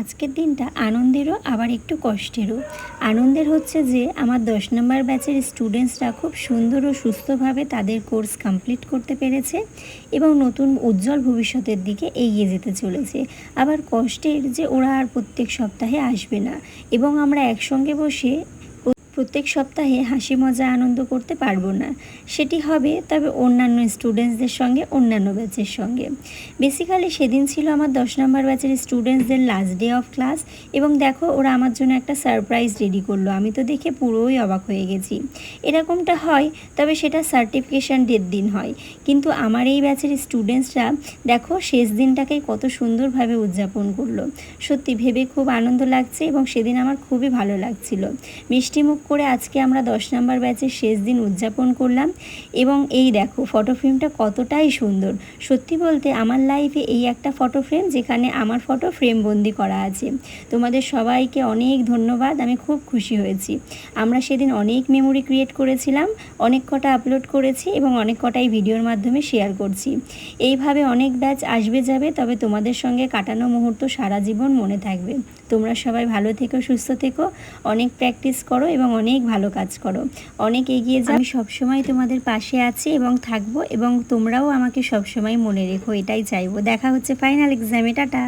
আজকের দিনটা আনন্দেরও আবার একটু কষ্টেরও। আনন্দের হচ্ছে যে আমার 10 নম্বর ব্যাচের স্টুডেন্টসরা খুব সুন্দর ও সুস্থভাবে তাদের কোর্স কমপ্লিট করতে পেরেছে এবং নতুন উজ্জ্বল ভবিষ্যতের দিকে এগিয়ে যেতে চলেছে। আবার কষ্টের যে ওরা আর প্রত্যেক সপ্তাহে আসবে না এবং আমরা একসঙ্গে বসে প্রত্যেক সপ্তাহে হাসি মজা আনন্দ করতে পারবো না। সেটি হবে তবে অন্যান্য স্টুডেন্টসদের সঙ্গে, অন্যান্য ব্যাচের সঙ্গে। বেসিক্যালি সেদিন ছিল আমার 10 নম্বর ব্যাচের স্টুডেন্টসদের লাস্ট ডে অফ ক্লাস এবং দেখো ওরা আমার জন্য একটা সারপ্রাইজ রেডি করলো। আমি তো দেখে পুরোই অবাক হয়ে গেছি। এরকমটা হয় তবে সেটা সার্টিফিকেশান ডের দিন হয়, কিন্তু আমার এই ব্যাচের স্টুডেন্টসরা দেখো শেষ দিনটাকেই কত সুন্দরভাবে উদযাপন করলো। সত্যি ভেবে খুব আনন্দ লাগছে এবং সেদিন আমার খুবই ভালো লাগছিল। মিষ্টিমুখ করে আজকে আমরা 10 নম্বর ব্যাচের শেষ দিন উদযাপন করলাম এবং এই দেখো ফটো ফ্রেমটা কতটাই সুন্দর। সত্যি বলতে আমার লাইফে এই একটা ফটো ফ্রেম যেখানে আমার ফটো ফ্রেম বন্দি করা আছে। তোমাদের সবাইকে অনেক ধন্যবাদ, আমি খুব খুশি হয়েছি। আমরা সেদিন অনেক মেমোরি ক্রিয়েট করেছিলাম, অনেক কটা আপলোড করেছি এবং অনেক কটাই ভিডিওর মাধ্যমে শেয়ার করছি। এইভাবে অনেক ব্যাচ আসবে যাবে, তবে তোমাদের সঙ্গে কাটানো মুহূর্ত সারা জীবন মনে থাকবে। তোমরা সবাই ভালো থেকো, সুস্থ থেকো, অনেক প্র্যাকটিস করো এবং অনেক ভালো কাজ করো, অনেক এগিয়ে যাও। আমি সবসময় তোমাদের পাশে আছি এবং থাকবো এবং তোমরাও আমাকে সবসময় মনে রেখো, এটাই চাইবো। দেখা হচ্ছে ফাইনাল এক্সামে। টাটা।